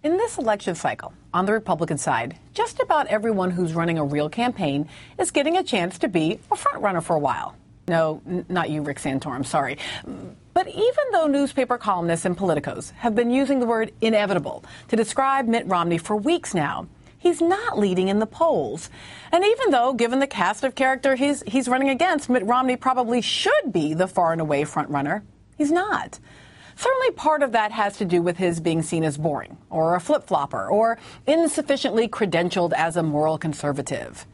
In this election cycle, on the Republican side, just about everyone who's running a real campaign is getting a chance to be a frontrunner for a while. No, not you, Rick Santorum, sorry. But even though newspaper columnists and politicos have been using the word inevitable to describe Mitt Romney for weeks now, he's not leading in the polls. And even though, given the cast of character he's running against, Mitt Romney probably should be the far and away frontrunner, he's not. Certainly part of that has to do with his being seen as boring, or a flip-flopper, or insufficiently credentialed as a moral conservative.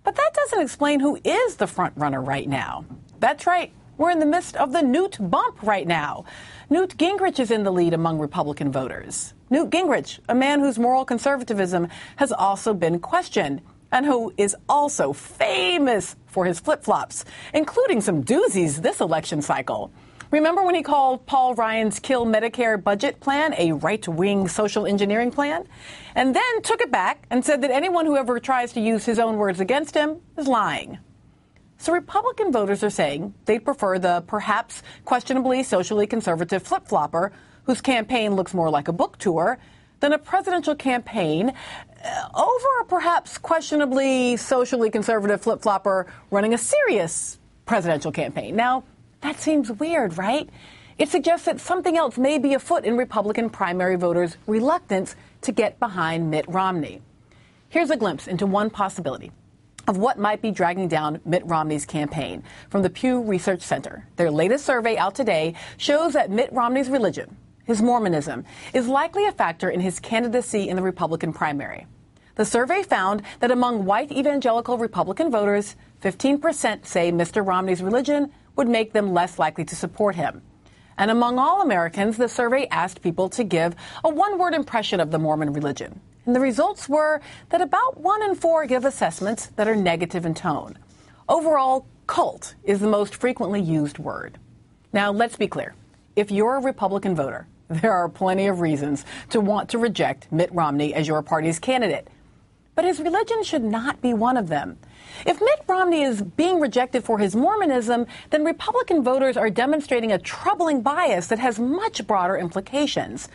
But that doesn't explain who is the frontrunner right now. That's right, we're in the midst of the Newt bump right now. Newt Gingrich is in the lead among Republican voters. Newt Gingrich, a man whose moral conservatism has also been questioned, and who is also famous for his flip-flops, including some doozies this election cycle. Remember when he called Paul Ryan's Kill Medicare budget plan a right-wing social engineering plan? And then took it back and said that anyone who ever tries to use his own words against him is lying. So Republican voters are saying they'd prefer the perhaps questionably socially conservative flip-flopper whose campaign looks more like a book tour than a presidential campaign over a perhaps questionably socially conservative flip-flopper running a serious presidential campaign. Now, that seems weird, right? It suggests that something else may be afoot in Republican primary voters' reluctance to get behind Mitt Romney. Here's a glimpse into one possibility of what might be dragging down Mitt Romney's campaign from the Pew Research Center. Their latest survey out today shows that Mitt Romney's religion, his Mormonism, is likely a factor in his candidacy in the Republican primary. The survey found that among white evangelical Republican voters, 15% say Mr. Romney's religion would make them less likely to support him. And among all Americans, the survey asked people to give a one-word impression of the Mormon religion. And the results were that about 1 in 4 give assessments that are negative in tone. Overall, cult is the most frequently used word. Now, let's be clear. If you're a Republican voter, there are plenty of reasons to want to reject Mitt Romney as your party's candidate. But his religion should not be one of them. If Mitt Romney is being rejected for his Mormonism, then Republican voters are demonstrating a troubling bias that has much broader implications.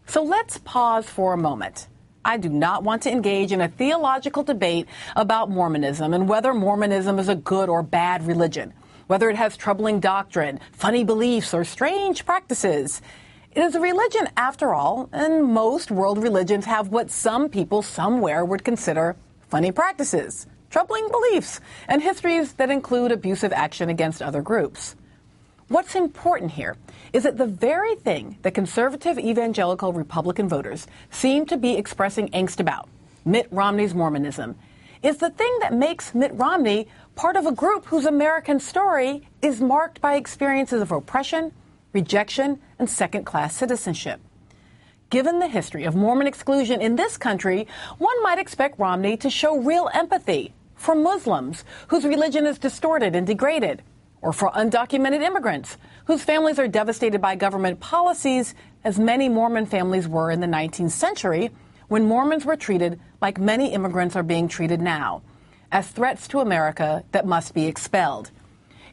So let's pause for a moment. I do not want to engage in a theological debate about Mormonism and whether Mormonism is a good or bad religion, whether it has troubling doctrine, funny beliefs, or strange practices. It is a religion, after all, and most world religions have what some people somewhere would consider funny practices, troubling beliefs, and histories that include abusive action against other groups. What's important here is that the very thing that conservative evangelical Republican voters seem to be expressing angst about, Mitt Romney's Mormonism, is the thing that makes Mitt Romney part of a group whose American story is marked by experiences of oppression, rejection, and second-class citizenship. Given the history of Mormon exclusion in this country, one might expect Romney to show real empathy for Muslims whose religion is distorted and degraded, or for undocumented immigrants whose families are devastated by government policies, as many Mormon families were in the 19th century, when Mormons were treated like many immigrants are being treated now, as threats to America that must be expelled.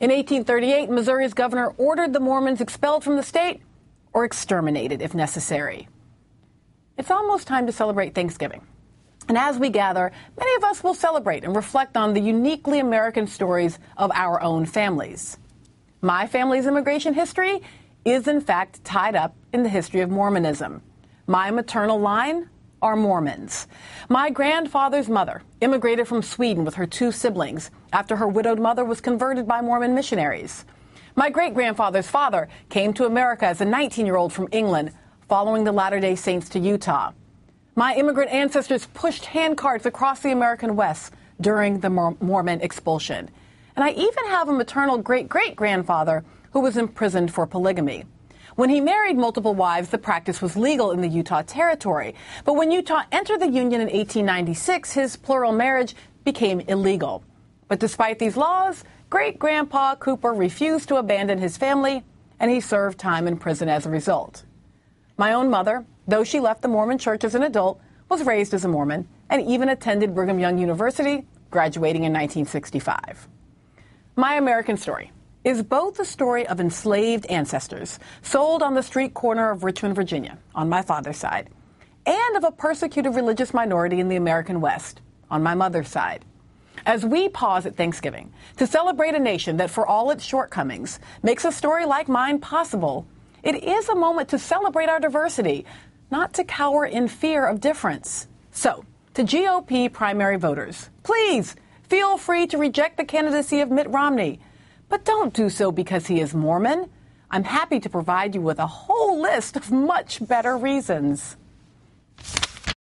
In 1838, Missouri's governor ordered the Mormons expelled from the state or exterminated if necessary. It's almost time to celebrate Thanksgiving. And as we gather, many of us will celebrate and reflect on the uniquely American stories of our own families. My family's immigration history is, in fact, tied up in the history of Mormonism. My maternal line are Mormons. My grandfather's mother immigrated from Sweden with her 2 siblings after her widowed mother was converted by Mormon missionaries. My great-grandfather's father came to America as a 19-year-old from England following the Latter-day Saints to Utah. My immigrant ancestors pushed handcarts across the American West during the Mormon expulsion. And I even have a maternal great-great-grandfather who was imprisoned for polygamy. When he married multiple wives, the practice was legal in the Utah Territory. But when Utah entered the Union in 1896, his plural marriage became illegal. But despite these laws, great-grandpa Cooper refused to abandon his family, and he served time in prison as a result. My own mother, though she left the Mormon church as an adult, was raised as a Mormon and even attended Brigham Young University, graduating in 1965. My American story is both the story of enslaved ancestors sold on the street corner of Richmond, Virginia, on my father's side, and of a persecuted religious minority in the American West, on my mother's side. As we pause at Thanksgiving to celebrate a nation that, for all its shortcomings, makes a story like mine possible, it is a moment to celebrate our diversity, not to cower in fear of difference. So, to GOP primary voters, please feel free to reject the candidacy of Mitt Romney, but don't do so because he is Mormon. I'm happy to provide you with a whole list of much better reasons.